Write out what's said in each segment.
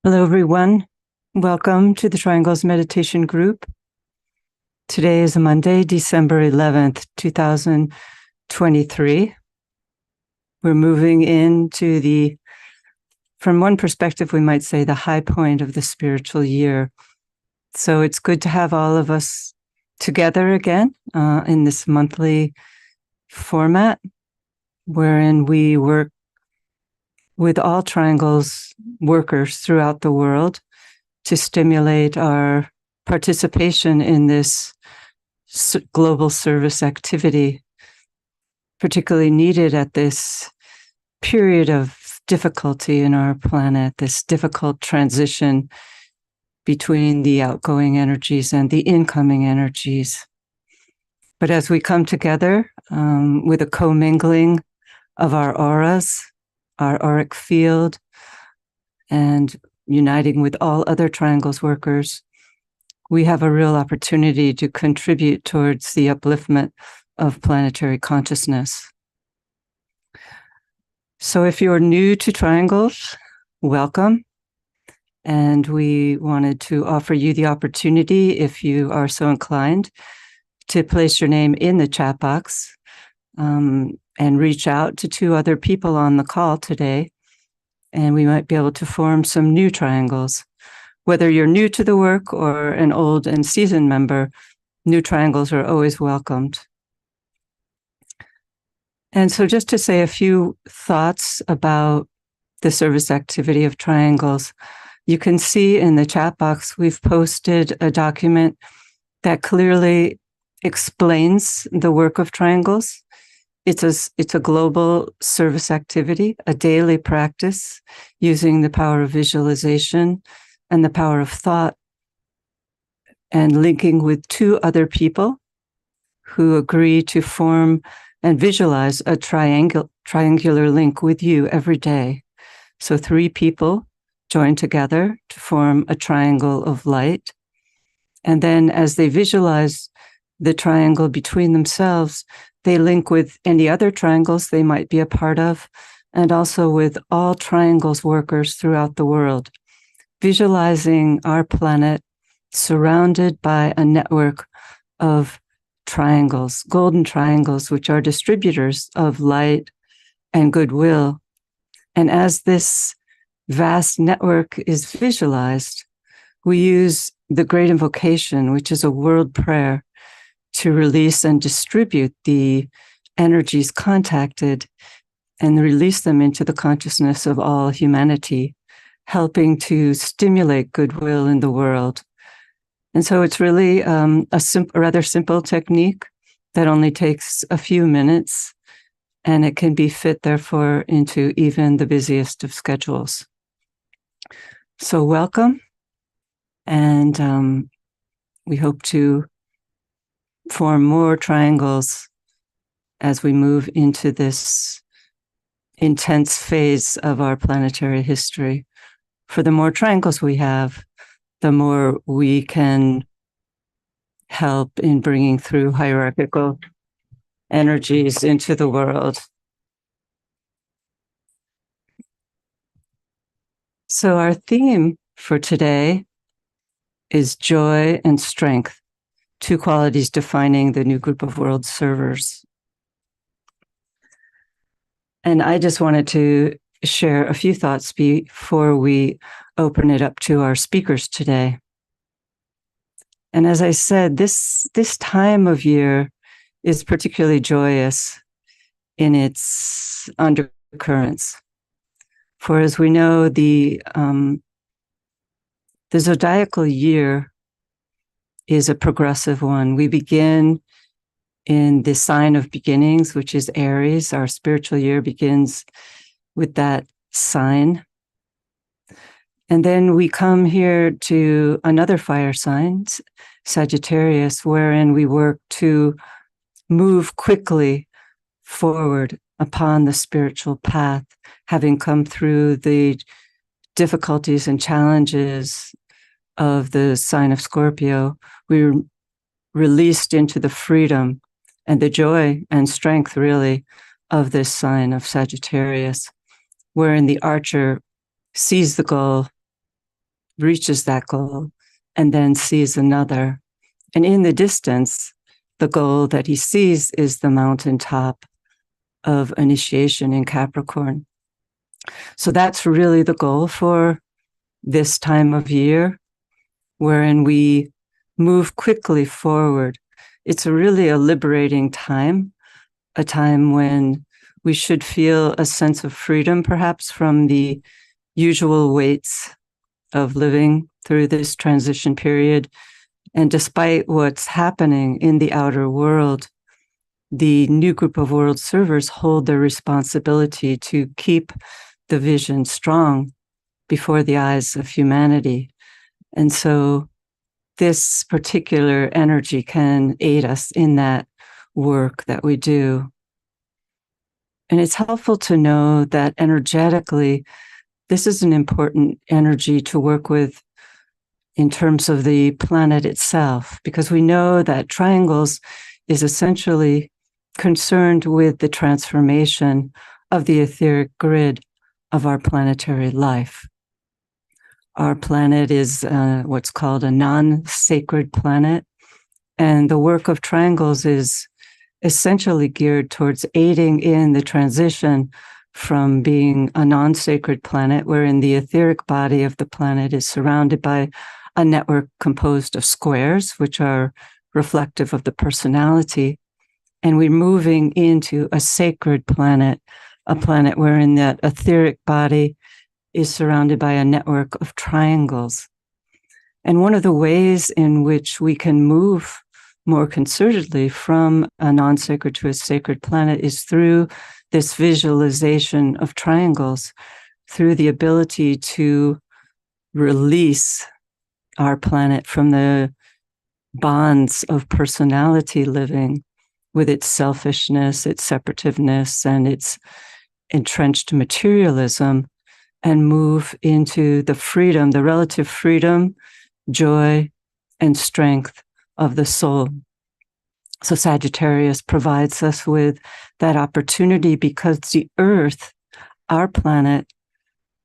Hello, everyone. Welcome to the Triangles Meditation Group. Today is Monday, December 11th, 2023. We're moving into from one perspective, we might say the high point of the spiritual year. So it's good to have all of us together again in this monthly format, wherein we work with all Triangles workers throughout the world to stimulate our participation in this global service activity, particularly needed at this period of difficulty in our planet, this difficult transition between the outgoing energies and the incoming energies. But as we come together with a commingling of our auras, our auric field, and uniting with all other Triangles workers, we have a real opportunity to contribute towards the upliftment of planetary consciousness. So if you're new to Triangles, welcome. And we wanted to offer you the opportunity, if you are so inclined, to place your name in the chat box and reach out to two other people on the call today. And we might be able to form some new Triangles. Whether you're new to the work or an old and seasoned member, new Triangles are always welcomed. And so just to say a few thoughts about the service activity of Triangles, you can see in the chat box, we've posted a document that clearly explains the work of Triangles. It's a global service activity, a daily practice using the power of visualization and the power of thought, and linking with two other people who agree to form and visualize a triangular link with you every day. So 3 people join together to form a triangle of light. And then as they visualize the triangle between themselves, they link with any other triangles they might be a part of, and also with all Triangles workers throughout the world, visualizing our planet surrounded by a network of triangles, golden triangles, which are distributors of light and goodwill. And as this vast network is visualized, we use the Great Invocation, which is a world prayer, to release and distribute the energies contacted and release them into the consciousness of all humanity, helping to stimulate goodwill in the world. And so it's really a rather simple technique that only takes a few minutes, and it can be fit, therefore, into even the busiest of schedules. So welcome, and we hope to form more Triangles as we move into this intense phase of our planetary history. For the more Triangles we have, the more we can help in bringing through hierarchical energies into the world. So our theme for today is joy and strength, 2 qualities defining the new group of world servers. And I just wanted to share a few thoughts before we open it up to our speakers today. And as I said, this time of year is particularly joyous in its undercurrents. For as we know, the zodiacal year is a progressive one. We begin in the sign of beginnings, which is Aries. Our spiritual year begins with that sign. And then we come here to another fire sign, Sagittarius, wherein we work to move quickly forward upon the spiritual path, having come through the difficulties and challenges of the sign of Scorpio. We're released into the freedom and the joy and strength, really, of this sign of Sagittarius, wherein the archer sees the goal reaches that goal and then sees another. And in the distance, the goal that he sees is the mountaintop of initiation in Capricorn. So that's really the goal for this time of year, wherein we move quickly forward. It's really a liberating time, a time when we should feel a sense of freedom, perhaps from the usual weights of living through this transition period. And despite what's happening in the outer world, the new group of world servers hold their responsibility to keep the vision strong before the eyes of humanity. And so this particular energy can aid us in that work that we do. And it's helpful to know that energetically, this is an important energy to work with in terms of the planet itself, because we know that triangles is essentially concerned with the transformation of the etheric grid of our planetary life. Our planet is what's called a non-sacred planet, and the work of triangles is essentially geared towards aiding in the transition from being a non-sacred planet, wherein the etheric body of the planet is surrounded by a network composed of squares, which are reflective of the personality, and we're moving into a sacred planet, a planet wherein that etheric body is surrounded by a network of triangles. And one of the ways in which we can move more concertedly from a non-sacred to a sacred planet is through this visualization of triangles, through the ability to release our planet from the bonds of personality living with its selfishness, its separativeness, and its entrenched materialism, and move into the freedom, the relative freedom, joy, and strength of the soul. So Sagittarius provides us with that opportunity because the Earth, our planet,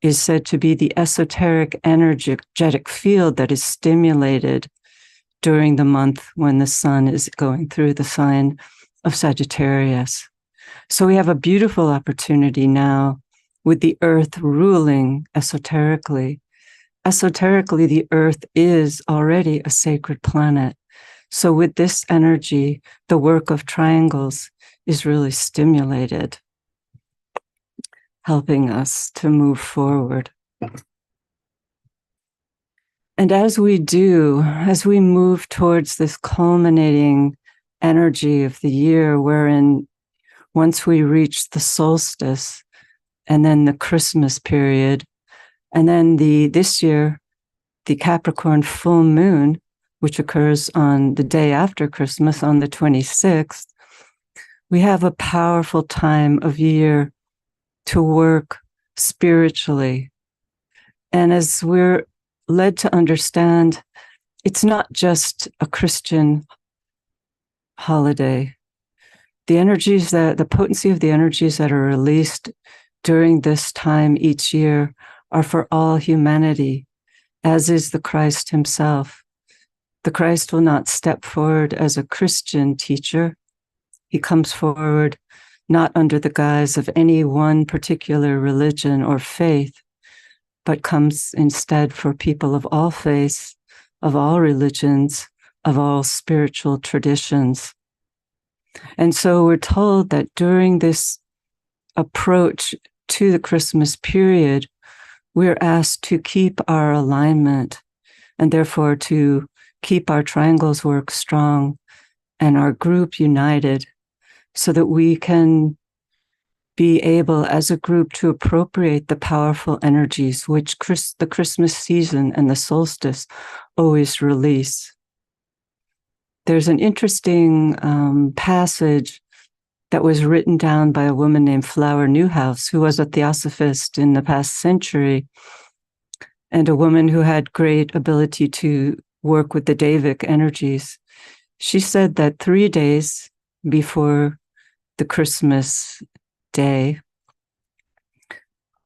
is said to be the esoteric energetic field that is stimulated during the month when the sun is going through the sign of Sagittarius. So we have a beautiful opportunity now with the Earth ruling esoterically. Esoterically, the Earth is already a sacred planet. So with this energy, the work of triangles is really stimulated, helping us to move forward. And as we do, as we move towards this culminating energy of the year, wherein once we reach the solstice and then the Christmas period, and then this year, the Capricorn full moon, which occurs on the day after Christmas, on the 26th, we have a powerful time of year to work spiritually. And as we're led to understand, it's not just a Christian holiday. The potency of the energies that are released during this time each year are for all humanity, as is the Christ himself. The Christ will not step forward as a Christian teacher. He comes forward not under the guise of any one particular religion or faith, but comes instead for people of all faiths, of all religions, of all spiritual traditions. And so we're told that during this approach to the Christmas period, we're asked to keep our alignment and therefore to keep our triangles work strong and our group united so that we can be able as a group to appropriate the powerful energies which the Christmas season and the solstice always release. There's an interesting passage that was written down by a woman named Flower Newhouse, who was a theosophist in the past century, and a woman who had great ability to work with the Devic energies. She said that 3 days before the Christmas day,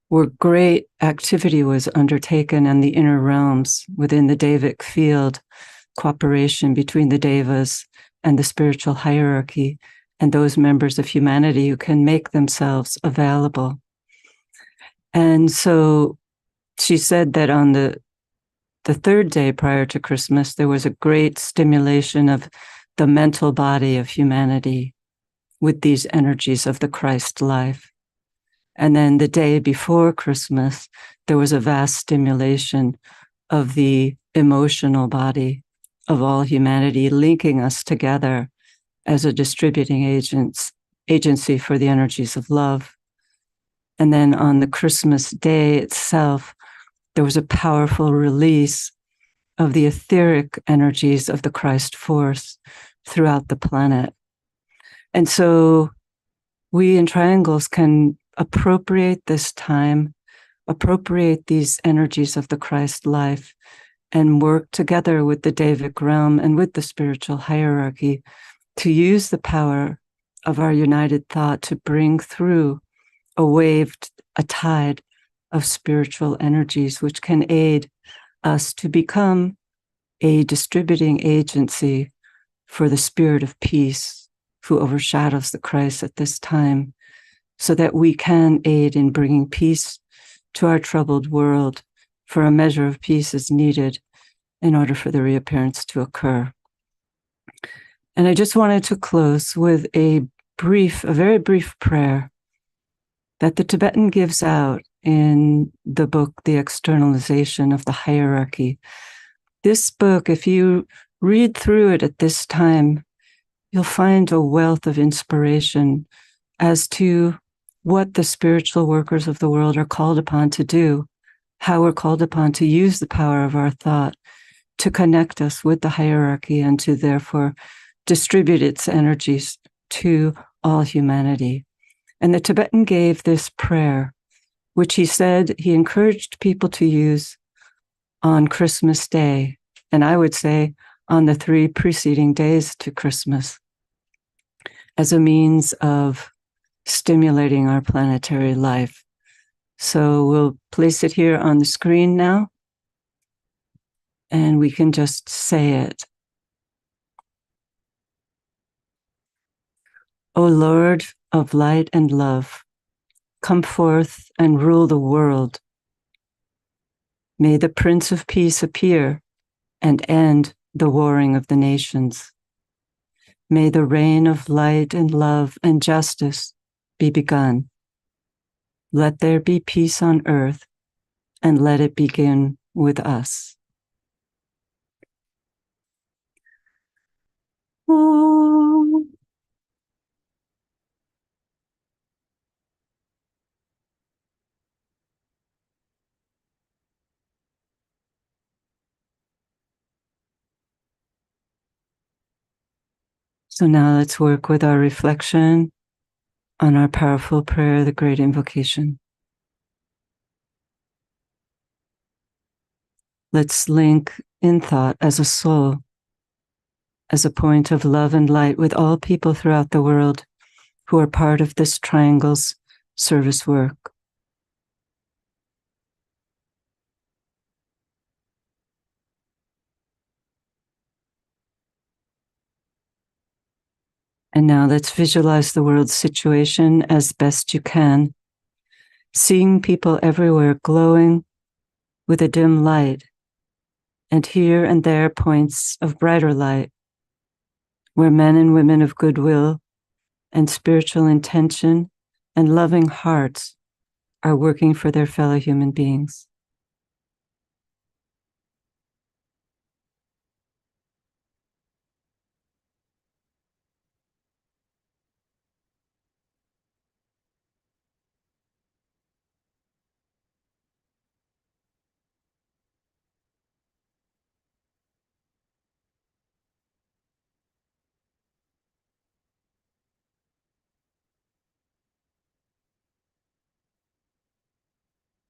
where great activity was undertaken in the inner realms within the Devic field, cooperation between the Devas and the spiritual hierarchy and those members of humanity who can make themselves available. And so she said that on the third day prior to Christmas, there was a great stimulation of the mental body of humanity with these energies of the Christ life. And then the day before Christmas, there was a vast stimulation of the emotional body of all humanity, linking us together as a distributing agency for the energies of love. And then on the Christmas day itself, there was a powerful release of the etheric energies of the Christ force throughout the planet. And so we in Triangles can appropriate this time, appropriate these energies of the Christ life, and work together with the Devic realm and with the spiritual hierarchy to use the power of our united thought to bring through a tide of spiritual energies, which can aid us to become a distributing agency for the spirit of peace who overshadows the Christ at this time, so that we can aid in bringing peace to our troubled world, for a measure of peace is needed in order for the reappearance to occur. And I just wanted to close with a very brief prayer that the Tibetan gives out in the book, The Externalization of the Hierarchy. This book, if you read through it at this time, you'll find a wealth of inspiration as to what the spiritual workers of the world are called upon to do, how we're called upon to use the power of our thought to connect us with the hierarchy and to therefore distribute its energies to all humanity. And the Tibetan gave this prayer, which he said he encouraged people to use on Christmas Day, and I would say on the 3 preceding days to Christmas, as a means of stimulating our planetary life. So we'll place it here on the screen now, and we can just say it. O Lord of light and love, come forth and rule the world. May the Prince of Peace appear and end the warring of the nations. May the reign of light and love and justice be begun. Let there be peace on earth, and let it begin with us. Oh. So now let's work with our reflection on our powerful prayer, the Great Invocation. Let's link in thought as a soul, as a point of love and light with all people throughout the world who are part of this Triangle's service work. And now let's visualize the world's situation as best you can, seeing people everywhere glowing with a dim light, and here and there points of brighter light, where men and women of goodwill and spiritual intention and loving hearts are working for their fellow human beings.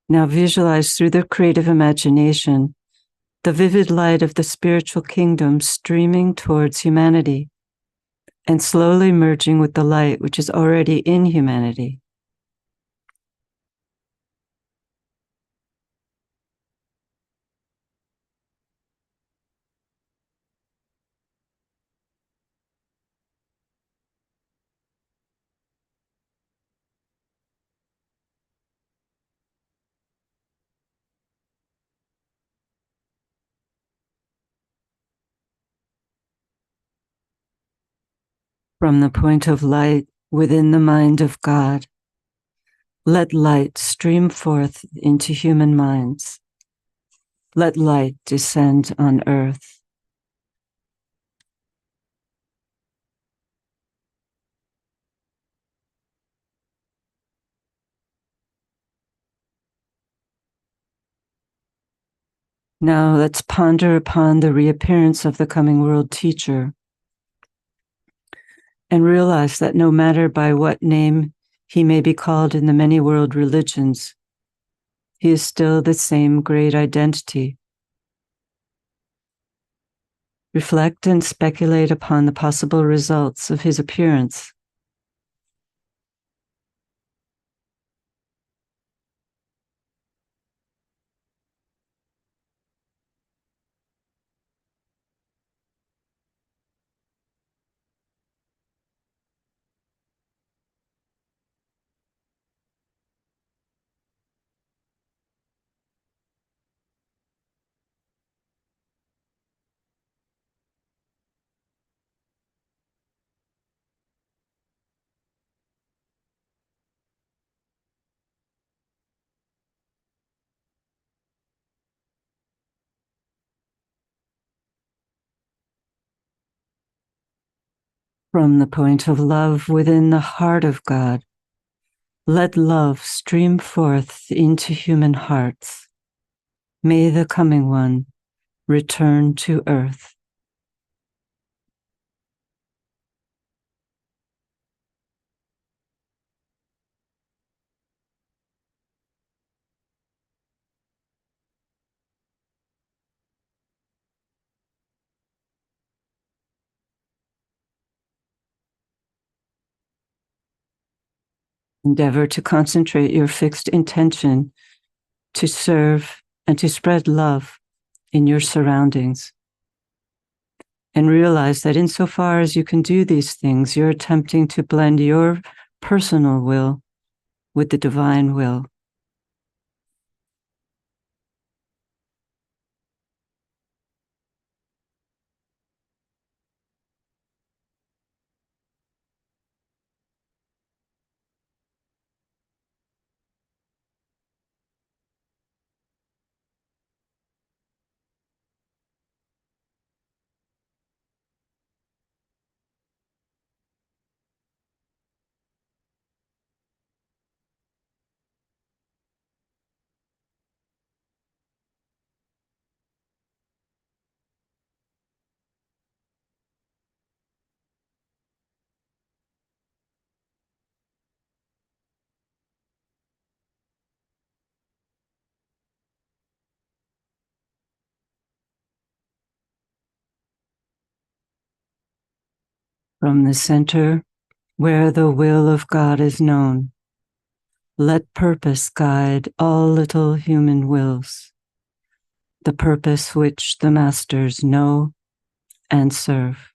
Now visualize through the creative imagination the vivid light of the spiritual kingdom streaming towards humanity and slowly merging with the light which is already in humanity. From the point of light within the mind of God, let light stream forth into human minds. Let light descend on earth. Now let's ponder upon the reappearance of the coming world teacher and realize that no matter by what name he may be called in the many world religions, he is still the same great identity. Reflect and speculate upon the possible results of his appearance. From the point of love within the heart of God, let love stream forth into human hearts. May the coming one return to earth. Endeavor to concentrate your fixed intention to serve and to spread love in your surroundings. And realize that insofar as you can do these things, you're attempting to blend your personal will with the divine will. From the center where the will of God is known, let purpose guide all little human wills, the purpose which the masters know and serve.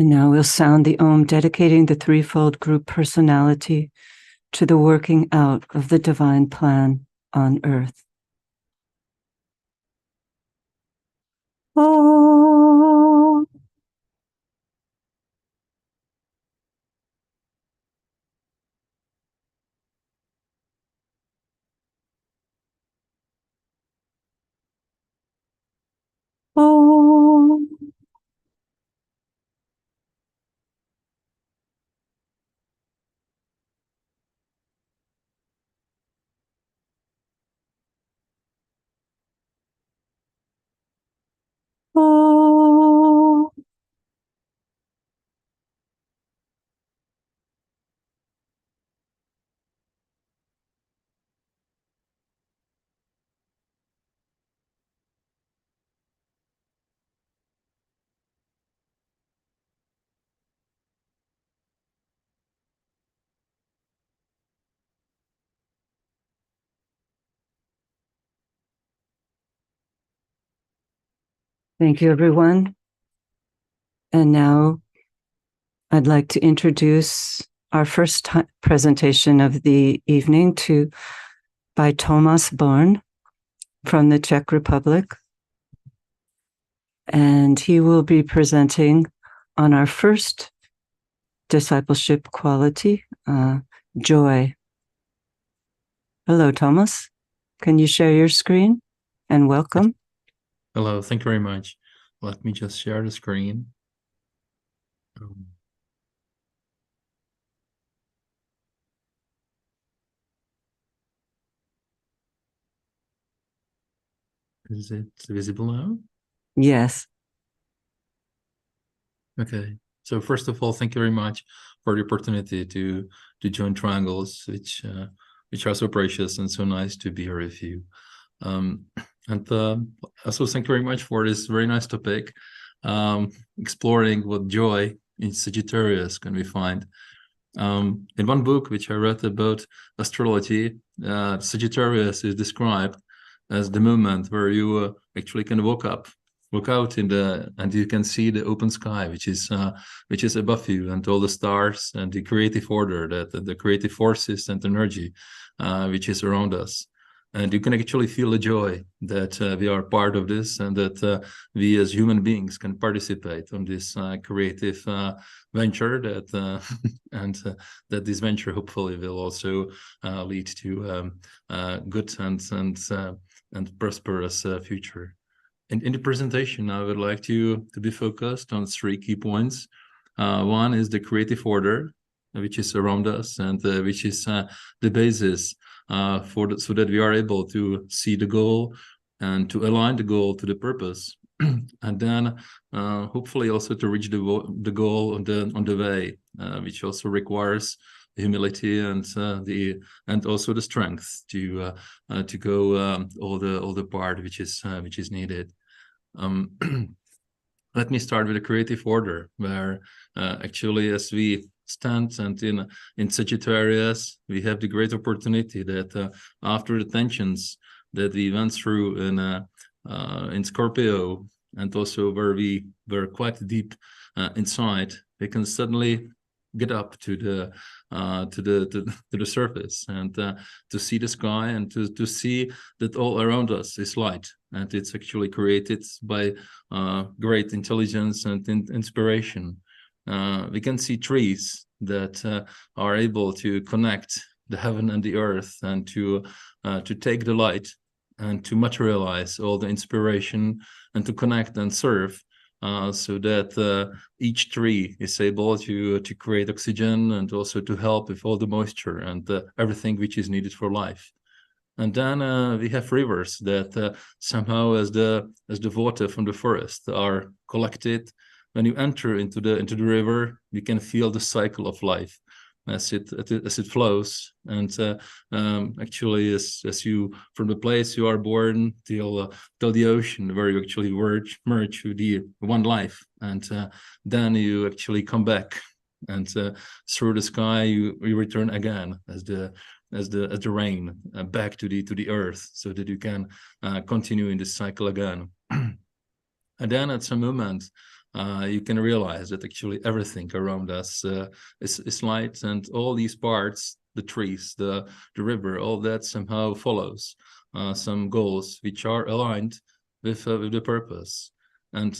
And now we'll sound the Om, dedicating the threefold group personality to the working out of the divine plan on earth. Om. Om. Om. Thank you, everyone. And now I'd like to introduce our first presentation of the evening by Tomas Born from the Czech Republic. And he will be presenting on our first discipleship quality, joy. Hello, Thomas. Can you share your screen? And welcome. Hello, thank you very much. Let me just share the screen. Is it visible now? Yes. Okay. So first of all, thank you very much for the opportunity to join Triangles, which are so precious and so nice to be here with you. And also thank you very much for this very nice topic, exploring what joy in Sagittarius can we find. In one book which I read about astrology, Sagittarius is described as the moment where you actually can look out and you can see the open sky, which is above you, and all the stars and the creative order, that the creative forces and energy which is around us. And you can actually feel the joy that we are part of this, and that we as human beings can participate on this creative venture, that this venture hopefully will also lead to good and prosperous future. In the presentation, I would like to be focused on 3 key points. One is the creative order, which is around us, and which is the basis so that we are able to see the goal and to align the goal to the purpose, and then hopefully also to reach the goal on the way, which also requires humility and also the strength to go all the part which is needed. Let me start with a creative order, where actually, as we stand and in Sagittarius, we have the great opportunity that after the tensions that we went through in Scorpio, and also where we were quite deep inside, we can suddenly get up to the surface, and to see the sky, and to see that all around us is light, and it's actually created by great intelligence and inspiration. We can see trees that are able to connect the heaven and the earth, and to take the light and to materialize all the inspiration, and to connect and serve, so that each tree is able to create oxygen, and also to help with all the moisture and everything which is needed for life. And then we have rivers that somehow, as the water from the forest, are collected. When you enter into the river, you can feel the cycle of life as it flows, and actually as you, from the place you are born till the ocean, where you actually merge with the one life, and then you actually come back, and through the sky you return again as the rain back to the earth, so that you can continue in this cycle again. And then at some moment, you can realize that actually everything around us is light, and all these parts, the trees, the river, all that somehow follows some goals which are aligned with the purpose. And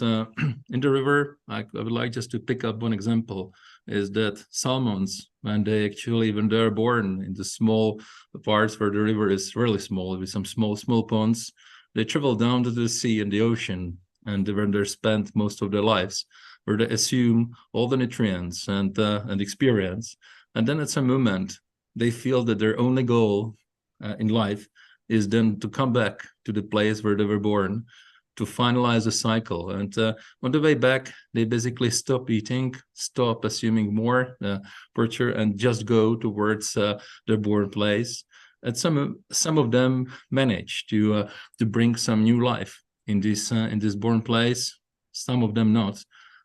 in the river, I would like just to pick up one example, is that salmons, when they're born in the small parts where the river is really small, with some small ponds, they travel down to the sea and the ocean, and when they spend most of their lives, where they assume all the nutrients and experience, and then at some moment they feel that their only goal in life is then to come back to the place where they were born, to finalize the cycle. And on the way back, they basically stop eating, stop assuming more virtue, and just go towards their born place. And some of them manage to bring some new life in this born place, some of them not,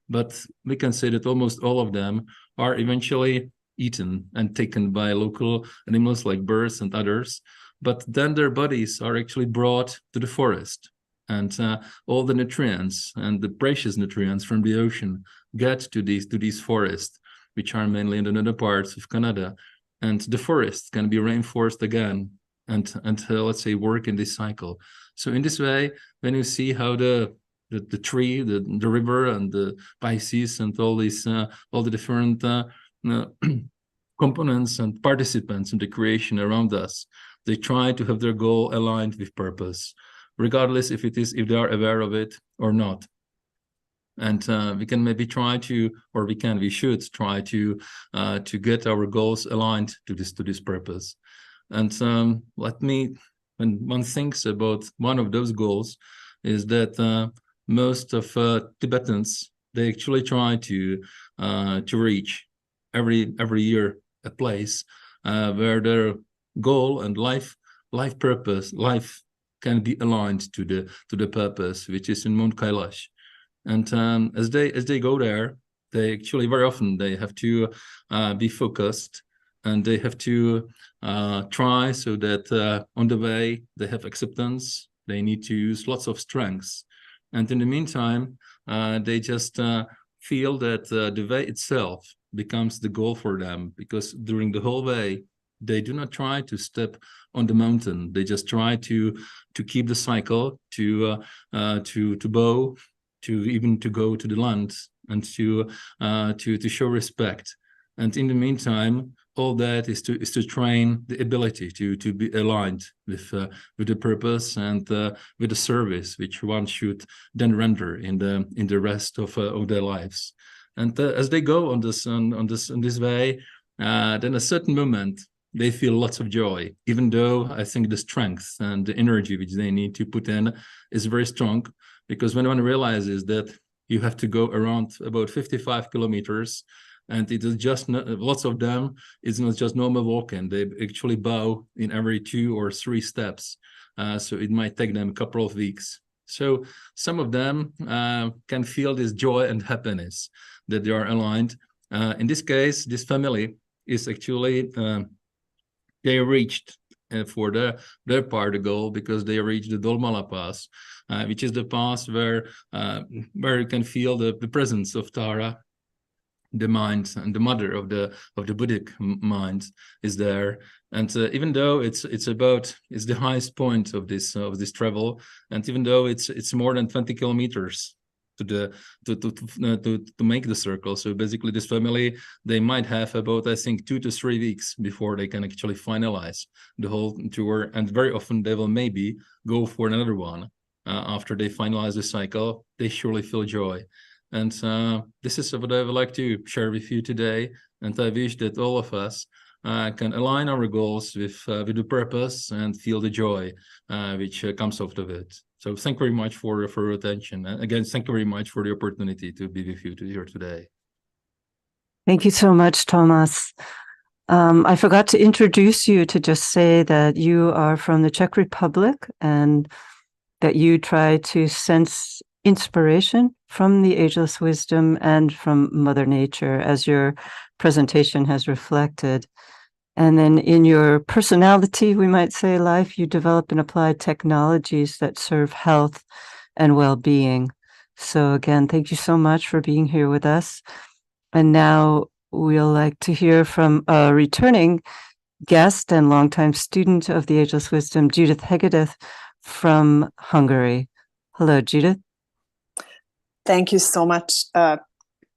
but we can say that almost all of them are eventually eaten and taken by local animals like birds and others, but then their bodies are actually brought to the forest, and all the nutrients and the precious nutrients from the ocean get to these forests, which are mainly in the northern parts of Canada, and the forests can be reinforced again and let's say work in this cycle. So in this way, when you see how the tree, the river, and the Pisces, and all the different components and participants in the creation around us, they try to have their goal aligned with purpose, regardless if they are aware of it or not. And we can maybe try to, or we should try to get our goals aligned to this purpose. And when one thinks about one of those goals, is that most of Tibetans, they actually try to reach every year a place where their goal and life purpose can be aligned to the purpose, which is in Mount Kailash. And as they go there, they actually very often they have to be focused, and they have to try so that on the way they have acceptance. They need to use lots of strengths, and in the meantime, they just feel that the way itself becomes the goal for them, because during the whole way they do not try to step on the mountain. They just try to keep the cycle, to bow, to go to the land, and to show respect. And in the meantime, all that is to train the ability to be aligned with the purpose and with the service which one should then render in the rest of their lives. And as they go on this way, then a certain moment they feel lots of joy, even though I think the strength and the energy which they need to put in is very strong. Because when one realizes that you have to go around about 55 kilometers, and it is just lots of them, it's not just normal walking. They actually bow in every 2 or 3 steps. So it might take them a couple of weeks. So some of them can feel this joy and happiness that they are aligned. In this case, this family is actually, they reached for their part the goal, because they reached the Dolmala Pass, which is the pass where you can feel the presence of Tara, the mind and the mother of the Buddhic mind is there. And even though it's the highest point of this travel, and even though it's more than 20 kilometers to make the circle, so basically this family, they might have about, I think, 2 to 3 weeks before they can actually finalize the whole tour, and very often they will maybe go for another one after they finalize the cycle. They surely feel joy. And this is what I would like to share with you today. And I wish that all of us can align our goals with the purpose and feel the joy which comes out of it. So thank you very much for your attention. And again, thank you very much for the opportunity to be with you here today. Thank you so much, Thomas. I forgot to introduce you, to just say that you are from the Czech Republic, and that you try to sense inspiration from the ageless wisdom and from Mother Nature, as your presentation has reflected. And then in your personality, we might say, life, you develop and apply technologies that serve health and well-being. So again, thank you so much for being here with us. And now we'll like to hear from a returning guest and longtime student of the Ageless Wisdom, Judith Hegedith from Hungary. Hello, Judith. Thank you so much,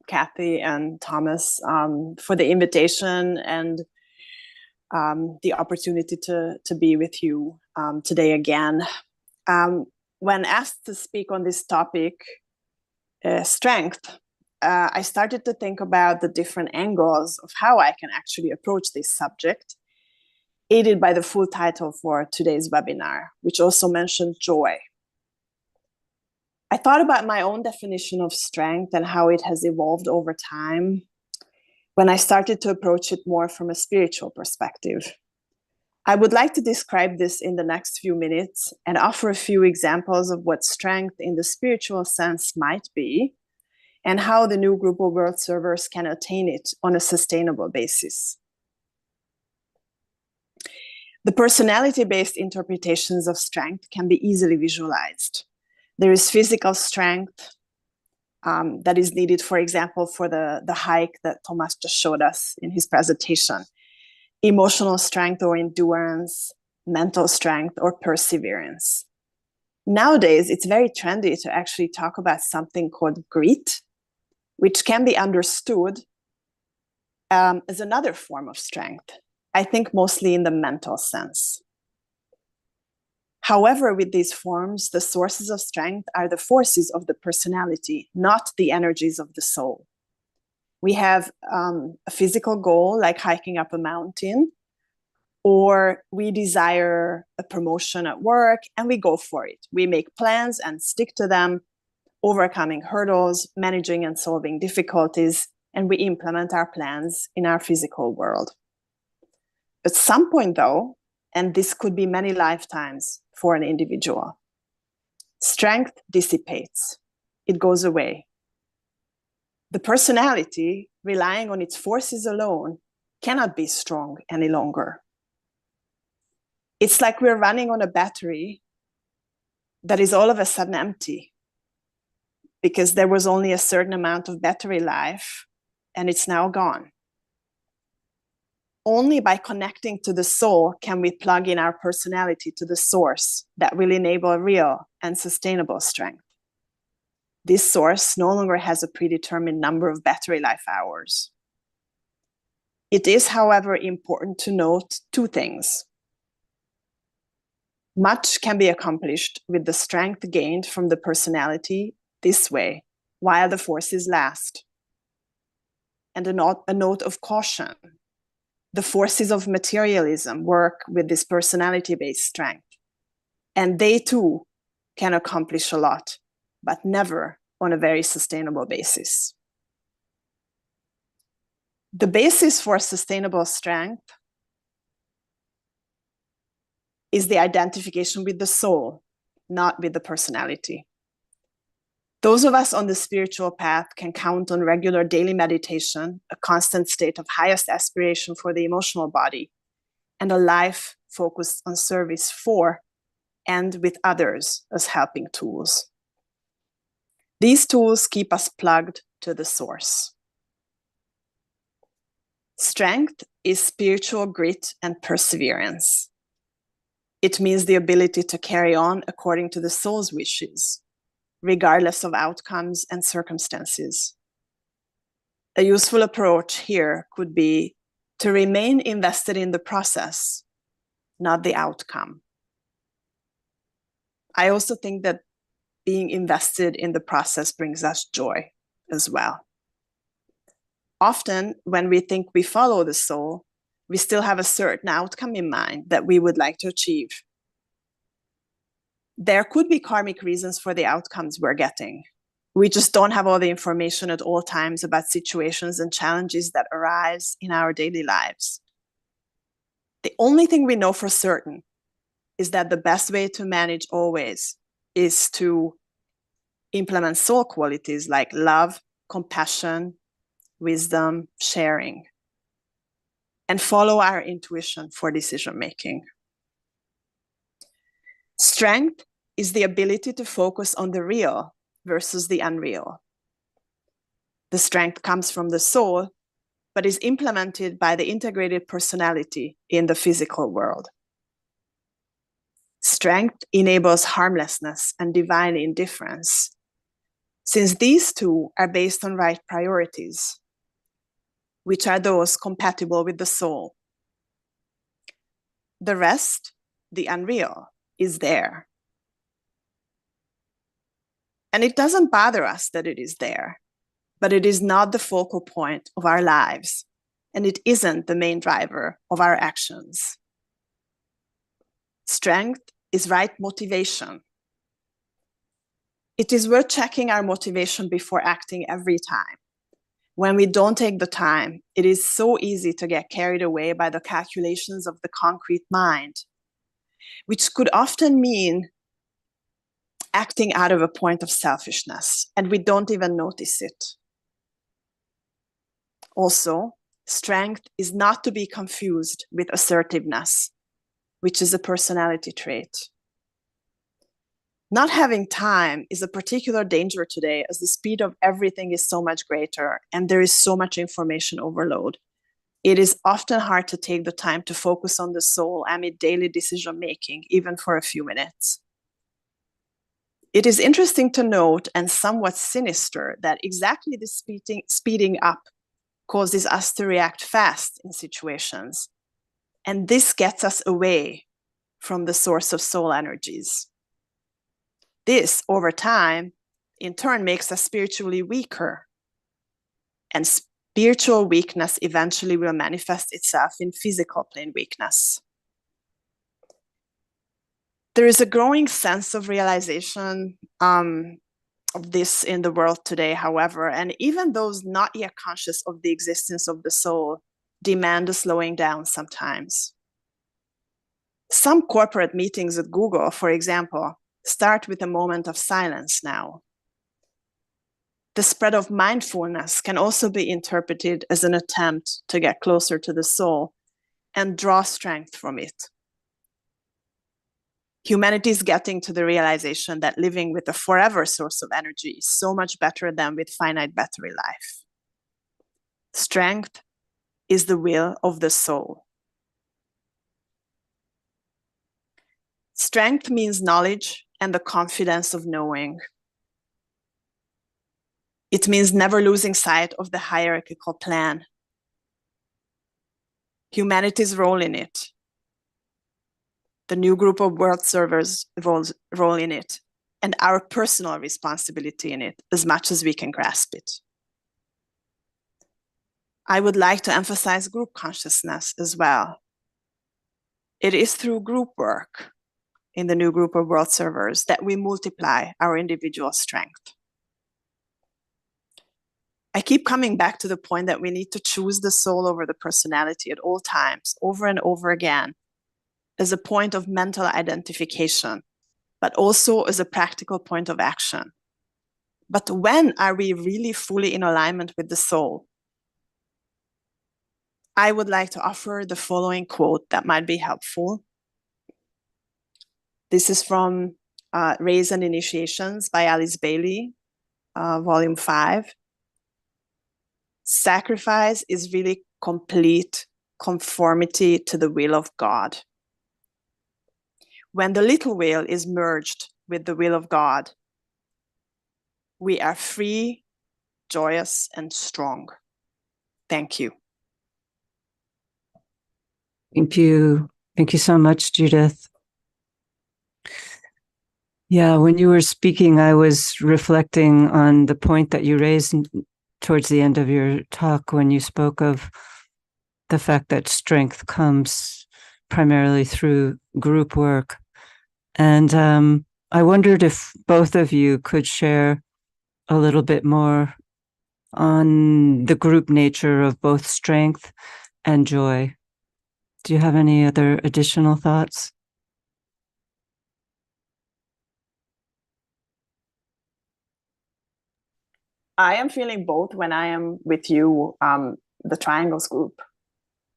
Kathy and Thomas, for the invitation and the opportunity to be with you today again. When asked to speak on this topic, strength, I started to think about the different angles of how I can actually approach this subject, aided by the full title for today's webinar, which also mentioned joy. I thought about my own definition of strength and how it has evolved over time when I started to approach it more from a spiritual perspective. I would like to describe this in the next few minutes and offer a few examples of what strength in the spiritual sense might be, and how the new group of world servers can attain it on a sustainable basis. The personality-based interpretations of strength can be easily visualized. There is physical strength that is needed, for example, for the hike that Thomas just showed us in his presentation. Emotional strength or endurance, mental strength or perseverance. Nowadays, it's very trendy to actually talk about something called grit, which can be understood as another form of strength. I think mostly in the mental sense. However, with these forms, the sources of strength are the forces of the personality, not the energies of the soul. We have a physical goal, like hiking up a mountain, or we desire a promotion at work and we go for it. We make plans and stick to them, overcoming hurdles, managing and solving difficulties, and we implement our plans in our physical world. At some point, though, and this could be many lifetimes for an individual, strength dissipates. It goes away. The personality, relying on its forces alone, cannot be strong any longer. It's like we're running on a battery that is all of a sudden empty because there was only a certain amount of battery life and it's now gone. Only by connecting to the soul can we plug in our personality to the source that will enable real and sustainable strength. This source no longer has a predetermined number of battery life hours. It is, however, important to note two things. Much can be accomplished with the strength gained from the personality this way, while the forces last. And a note of caution. The forces of materialism work with this personality-based strength, and they too can accomplish a lot, but never on a very sustainable basis. The basis for sustainable strength is the identification with the soul, not with the personality. Those of us on the spiritual path can count on regular daily meditation, a constant state of highest aspiration for the emotional body, and a life focused on service for and with others as helping tools. These tools keep us plugged to the source. Strength is spiritual grit and perseverance. It means the ability to carry on according to the soul's wishes, regardless of outcomes and circumstances. A useful approach here could be to remain invested in the process, not the outcome. I also think that being invested in the process brings us joy as well. Often, when we think we follow the soul, we still have a certain outcome in mind that we would like to achieve. There could be karmic reasons for the outcomes we're getting. We just don't have all the information at all times about situations and challenges that arise in our daily lives. The only thing we know for certain is that the best way to manage always is to implement soul qualities like love, compassion, wisdom, sharing, and follow our intuition for decision making. Strength is the ability to focus on the real versus the unreal. The strength comes from the soul, but is implemented by the integrated personality in the physical world. Strength enables harmlessness and divine indifference, since these two are based on right priorities, which are those compatible with the soul. The rest, the unreal, is there. And it doesn't bother us that it is there, but it is not the focal point of our lives, and it isn't the main driver of our actions. Strength is right motivation. It is worth checking our motivation before acting every time. When we don't take the time, it is so easy to get carried away by the calculations of the concrete mind, which could often mean acting out of a point of selfishness, and we don't even notice it. Also, strength is not to be confused with assertiveness, which is a personality trait. Not having time is a particular danger today, as the speed of everything is so much greater and there is so much information overload. It is often hard to take the time to focus on the soul amid daily decision making, even for a few minutes. It is interesting to note, and somewhat sinister, that exactly this speeding up causes us to react fast in situations. And this gets us away from the source of soul energies. This, over time, in turn makes us spiritually weaker. And spiritual weakness eventually will manifest itself in physical plane weakness. There is a growing sense of realization of this in the world today, however, and even those not yet conscious of the existence of the soul demand a slowing down sometimes. Some corporate meetings at Google, for example, start with a moment of silence now. The spread of mindfulness can also be interpreted as an attempt to get closer to the soul and draw strength from it. Humanity is getting to the realization that living with a forever source of energy is so much better than with finite battery life. Strength is the will of the soul. Strength means knowledge and the confidence of knowing. It means never losing sight of the hierarchical plan, humanity's role in it, the new group of world servers' role in it, and our personal responsibility in it, as much as we can grasp it. I would like to emphasize group consciousness as well. It is through group work in the new group of world servers that we multiply our individual strength. I keep coming back to the point that we need to choose the soul over the personality at all times, over and over again, as a point of mental identification, but also as a practical point of action. But when are we really fully in alignment with the soul? I would like to offer the following quote that might be helpful. This is from Rays and Initiations by Alice Bailey, Volume 5. Sacrifice is really complete conformity to the will of God. When the little will is merged with the will of God, we are free, joyous, and strong. Thank you. Thank you. Thank you so much, Judith. Yeah, when you were speaking, I was reflecting on the point that you raised towards the end of your talk when you spoke of the fact that strength comes primarily through group work. And I wondered if both of you could share a little bit more on the group nature of both strength and joy. Do you have any other additional thoughts? I am feeling both when I am with you, the Triangles group.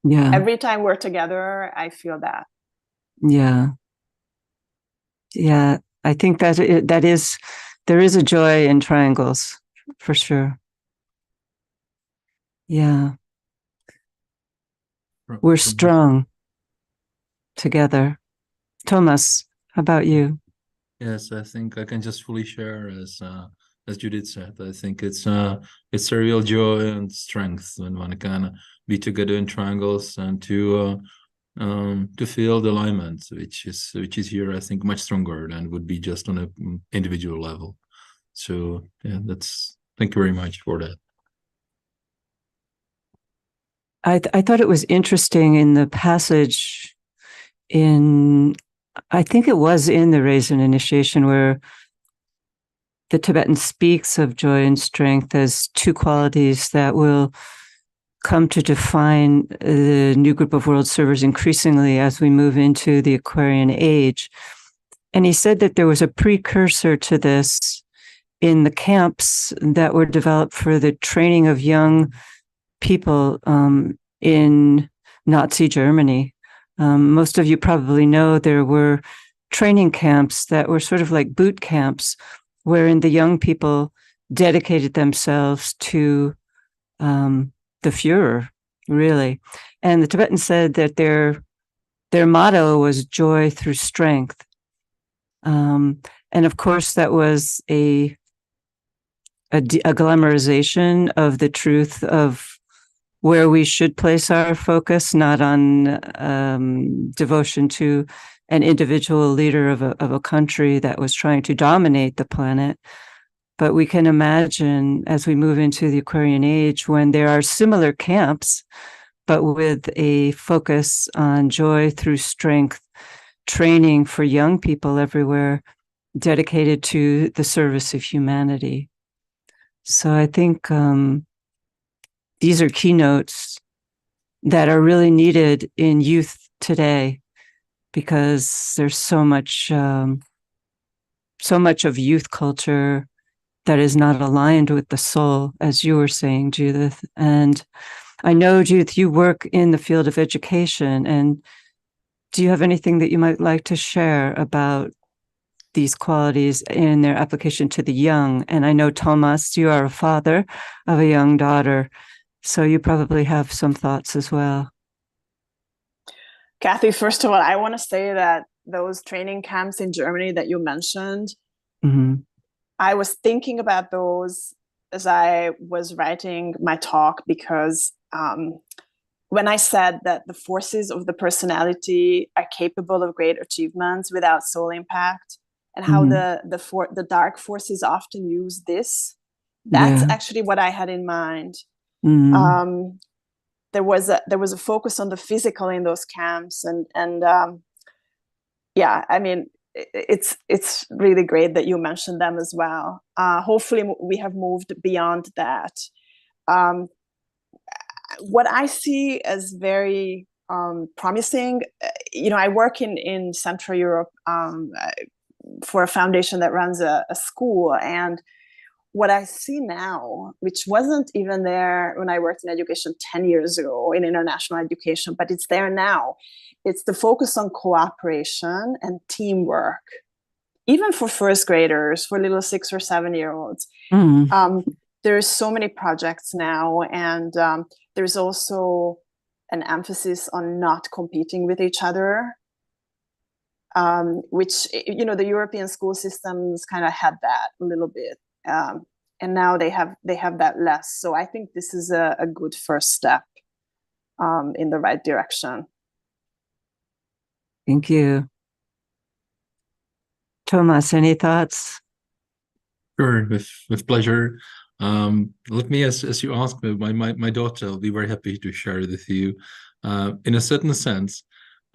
Yeah. Every time we're together, I feel that. Yeah. Yeah. I think that there is a joy in Triangles, for sure. Yeah. We're strong together. Thomas, how about you? Yes, I think I can just fully share as Judith said. I think it's a real joy and strength when one can be together in Triangles and to feel the alignment, which is here, I think, much stronger than would be just on an individual level. So yeah, thank you very much for that. I thought it was interesting in the passage I think it was in the Rays and Initiation, where the Tibetan speaks of joy and strength as two qualities that will come to define the new group of world servers increasingly as we move into the Aquarian age. And he said that there was a precursor to this in the camps that were developed for the training of young people in Nazi Germany. Most of you probably know there were training camps that were sort of like boot camps, wherein the young people dedicated themselves to the Führer, really. And the Tibetans said that their motto was joy through strength. And of course, that was a glamorization of the truth of where we should place our focus, not on devotion to an individual leader of a country that was trying to dominate the planet. But we can imagine as we move into the Aquarian age, when there are similar camps, but with a focus on joy through strength, training for young people everywhere, dedicated to the service of humanity. So I think these are keynotes that are really needed in youth today, because there's so much of youth culture that is not aligned with the soul, as you were saying, Judith. And I know, Judith, you work in the field of education, and do you have anything that you might like to share about these qualities in their application to the young? And I know, Thomas, you are a father of a young daughter, so you probably have some thoughts as well. Kathy, first of all, I want to say that those training camps in Germany that you mentioned, I was thinking about those as I was writing my talk, because when I said that the forces of the personality are capable of great achievements without soul impact, and how the dark forces often use this, that's actually what I had in mind. There was a focus on the physical in those camps, and yeah, I mean, it's really great that you mentioned them as well. Hopefully we have moved beyond that. What I see as very promising, I work in Central Europe for a foundation that runs a school, and what I see now, which wasn't even there when I worked in education 10 years ago in international education, but it's there now, it's the focus on cooperation and teamwork, even for first graders, for little 6 or 7-year-olds. There's so many projects now, and there's also an emphasis on not competing with each other, which, the European school systems kind of had that a little bit. And now they have that less. So I think this is a good first step in the right direction. Thank you. Thomas, any thoughts? Sure, with pleasure. Let me, as you asked me, my daughter, I'll be very happy to share with you. In a certain sense,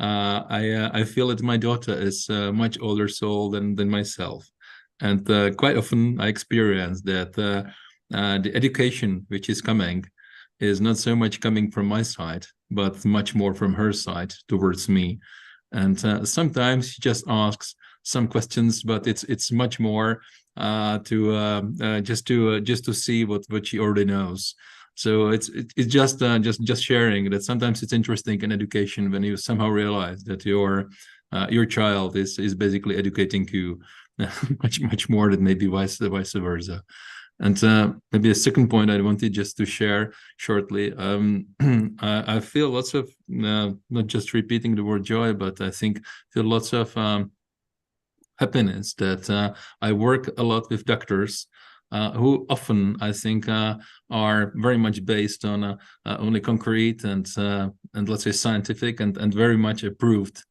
I feel that my daughter is a much older soul than myself. And quite often I experience that the education which is coming is not so much coming from my side, but much more from her side towards me. And sometimes she just asks some questions, but it's much more just to see what she already knows. So it's just sharing that sometimes it's interesting in education when you somehow realize that your child is basically educating you much more than maybe vice versa. And maybe a second point I wanted just to share shortly. I feel lots of not just repeating the word joy, but I feel lots of happiness that I work a lot with doctors who often I think are very much based on only concrete and let's say scientific and very much approved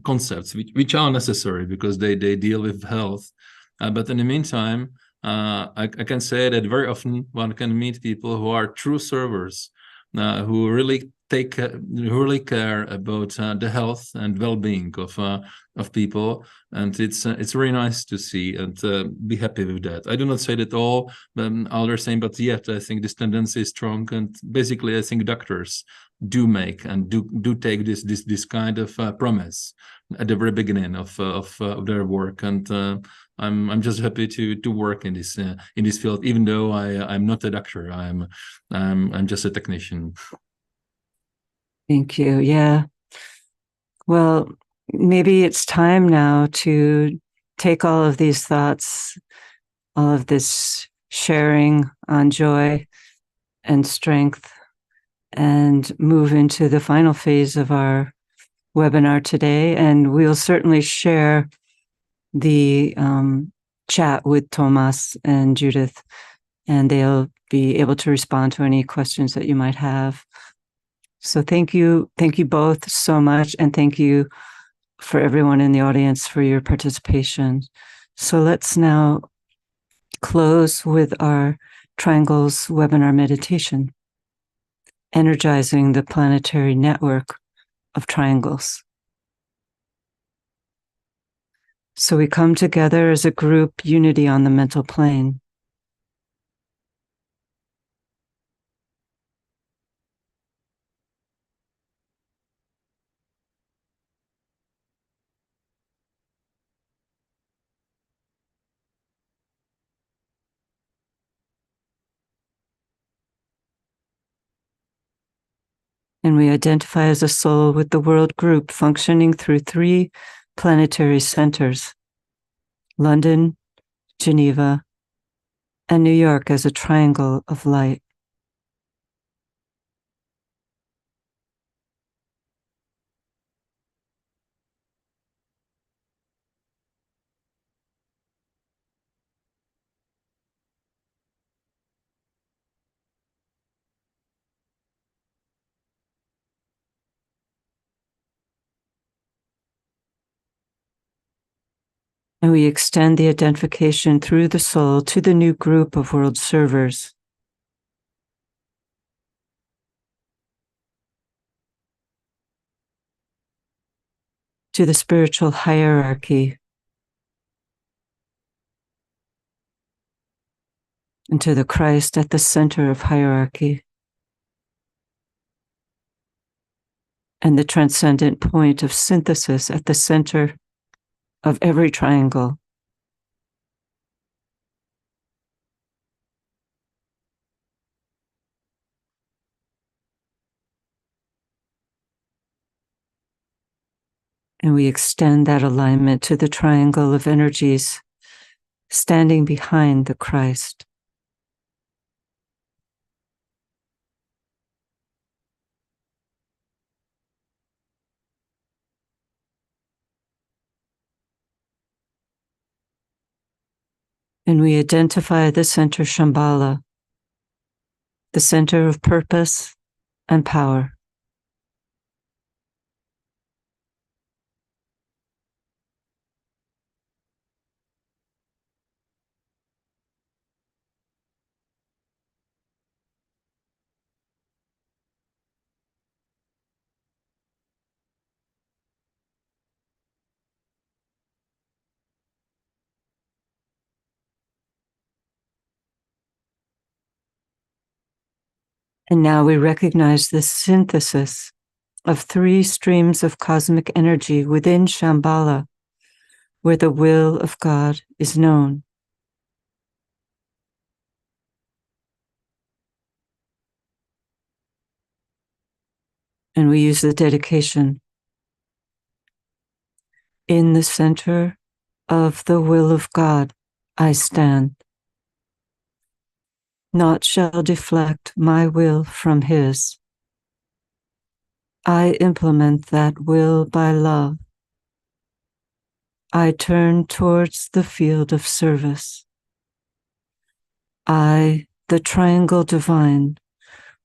concepts, which are necessary because they deal with health. But in the meantime, I can say that very often one can meet people who are true servers, who really care about the health and well-being of people, and it's very nice to see and be happy with that. I do not say that all are the same, but yet I think this tendency is strong, and basically I think doctors do make and do take this kind of promise at the very beginning of their work, and I'm just happy to work in this field, even though I'm not a doctor. I'm just a technician. Thank you. Yeah. Well, maybe it's time now to take all of these thoughts, all of this sharing on joy and strength, and move into the final phase of our webinar today. And we'll certainly share the chat with Thomas and Judith, and they'll be able to respond to any questions that you might have. So thank you both so much, and thank you for everyone in the audience for your participation. So let's now close with our Triangles webinar meditation, energizing the planetary network of triangles. So we come together as a group, unity on the mental plane. And we identify as a soul with the world group functioning through 3 planetary centers: London, Geneva, and New York as a triangle of light. And we extend the identification through the soul to the new group of world servers. To the spiritual hierarchy, and to the Christ at the center of hierarchy, and the transcendent point of synthesis at the center of every triangle. And we extend that alignment to the triangle of energies standing behind the Christ. And we identify the center Shambhala, the center of purpose and power. And now we recognize the synthesis of 3 streams of cosmic energy within Shambhala, where the will of God is known. And we use the dedication. In the center of the will of God, I stand. Naught shall deflect my will from His. I implement that will by love. I turn towards the field of service. I, the triangle divine,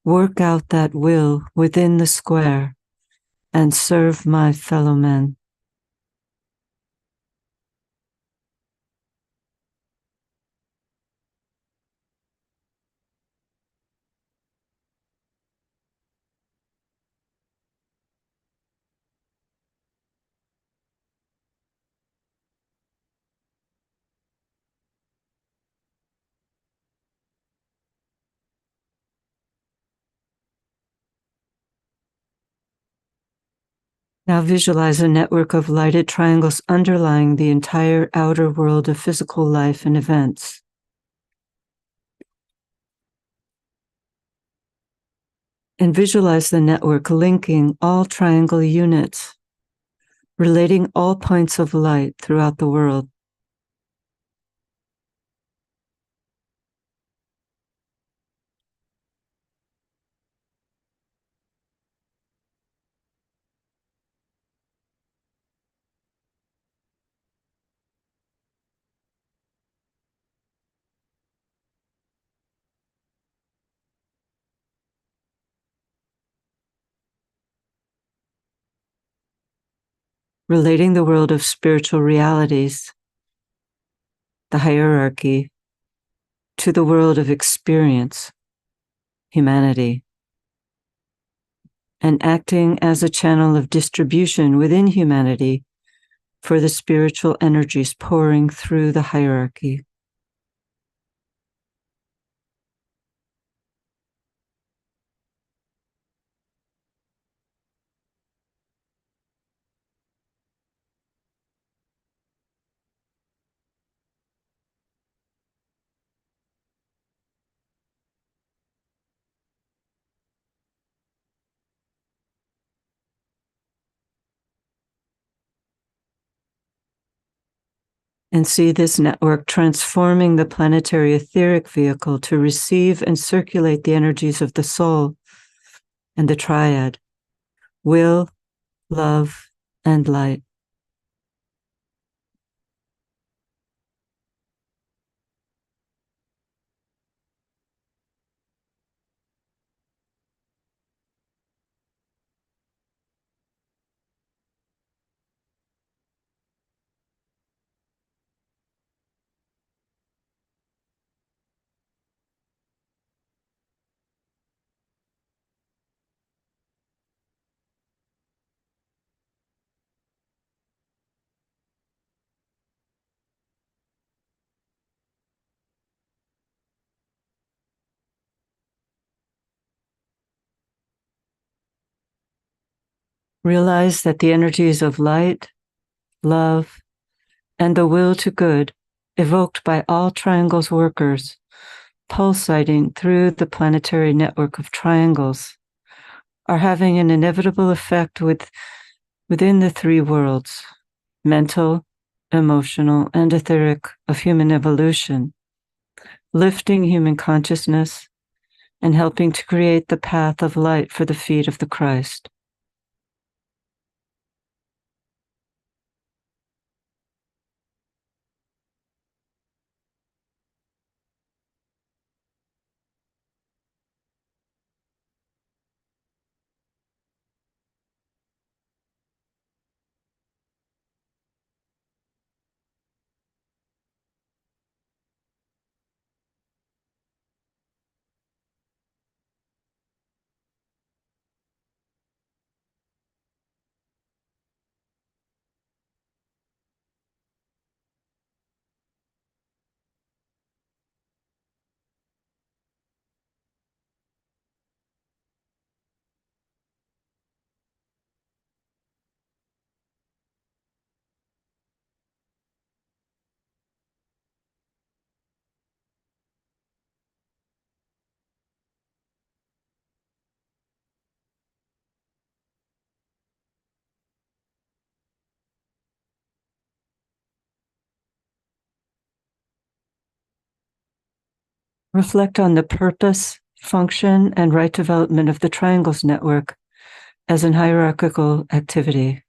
work out that will within the square and serve my fellow men. Now visualize a network of lighted triangles underlying the entire outer world of physical life and events. And visualize the network linking all triangle units, relating all points of light throughout the world. Relating the world of spiritual realities, the hierarchy, to the world of experience, humanity, and acting as a channel of distribution within humanity for the spiritual energies pouring through the hierarchy. And see this network transforming the planetary etheric vehicle to receive and circulate the energies of the soul and the triad, will, love, and light. Realize that the energies of light, love, and the will to good evoked by all triangles workers, pulsating through the planetary network of triangles, are having an inevitable effect within the three worlds, mental, emotional, and etheric, of human evolution, lifting human consciousness and helping to create the path of light for the feet of the Christ. Reflect on the purpose, function, and right development of the Triangles Network as an hierarchical activity.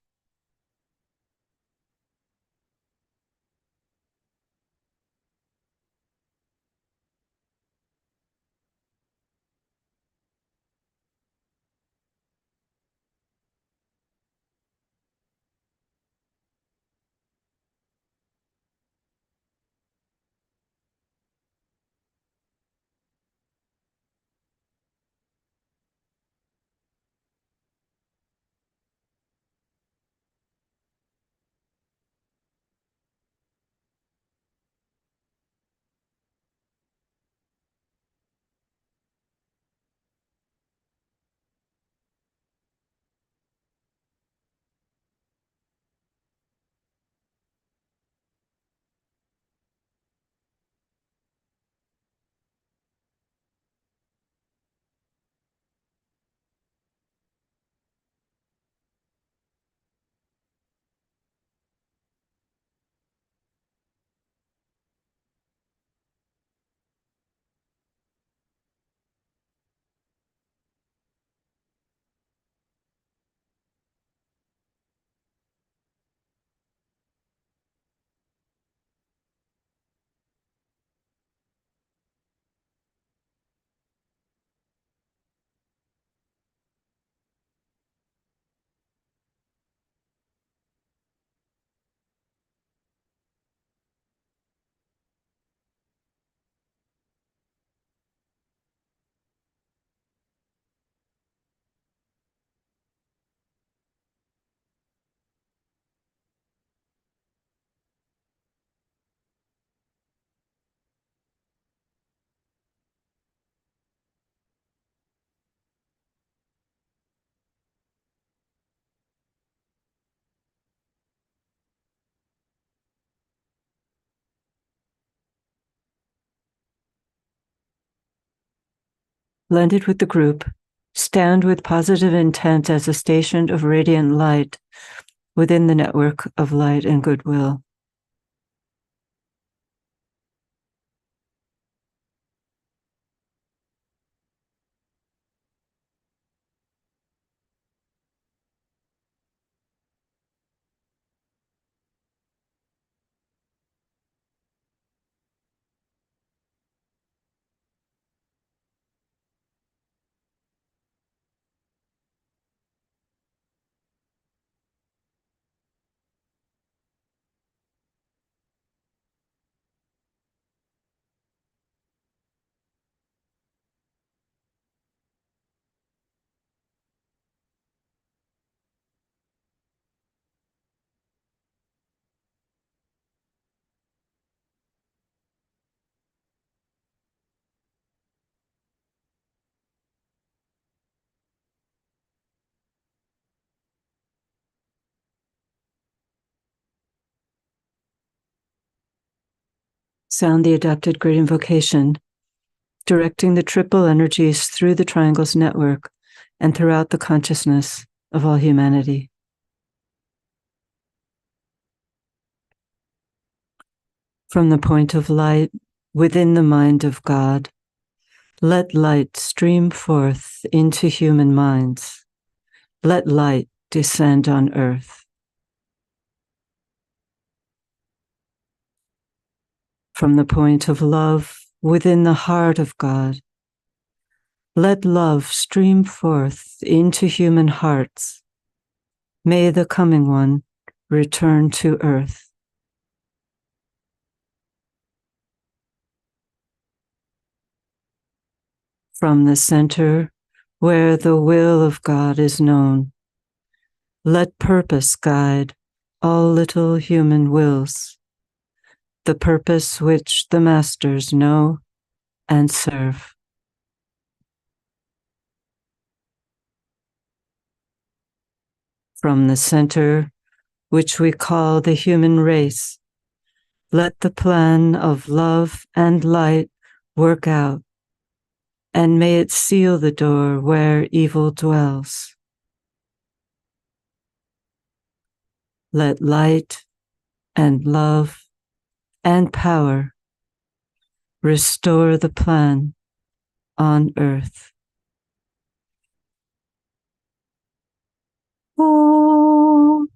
blended with the group, stand with positive intent as a station of radiant light within the network of light and goodwill. Sound the adapted great invocation, directing the triple energies through the triangles network and throughout the consciousness of all humanity. From the point of light within the mind of God, let light stream forth into human minds. Let light descend on earth. From the point of love within the heart of God, let love stream forth into human hearts. May the coming one return to earth. From the center where the will of God is known, let purpose guide all little human wills, the purpose which the masters know and serve. From the center which we call the human race, let the plan of love and light work out, and may it seal the door where evil dwells. Let light and love and power restore the plan on earth. Oh.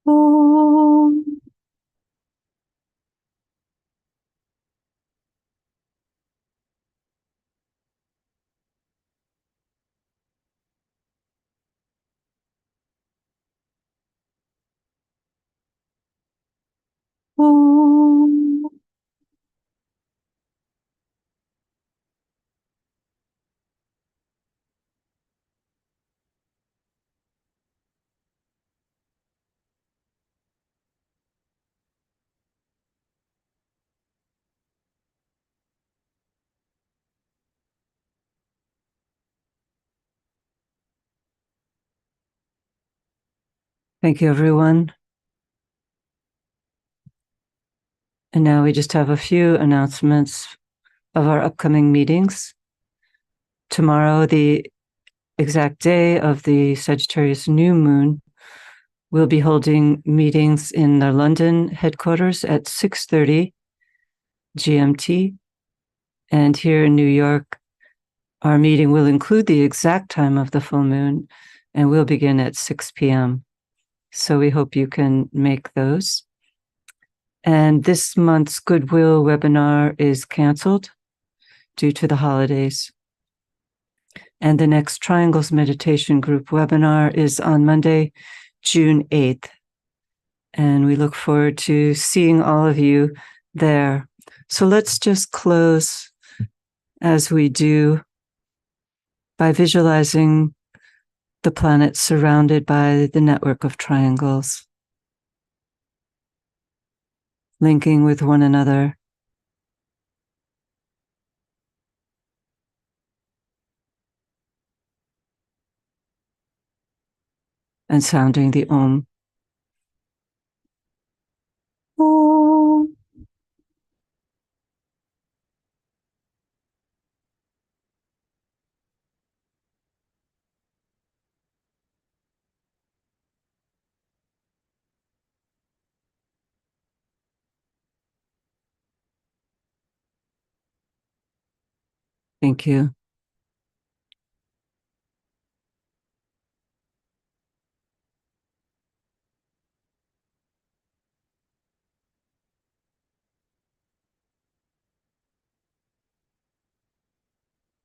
Oh. Oh. Thank you, everyone. And now we just have a few announcements of our upcoming meetings. Tomorrow, the exact day of the Sagittarius new moon, we'll be holding meetings in the London headquarters at 6:30 GMT. And here in New York, our meeting will include the exact time of the full moon, and we'll begin at 6 p.m. So we hope you can make those. And this month's Goodwill webinar is canceled due to the holidays. And the next Triangles Meditation Group webinar is on Monday, June 8th. And we look forward to seeing all of you there. So let's just close as we do by visualizing the planet surrounded by the network of triangles, linking with one another. and sounding the Om. Om. Thank you.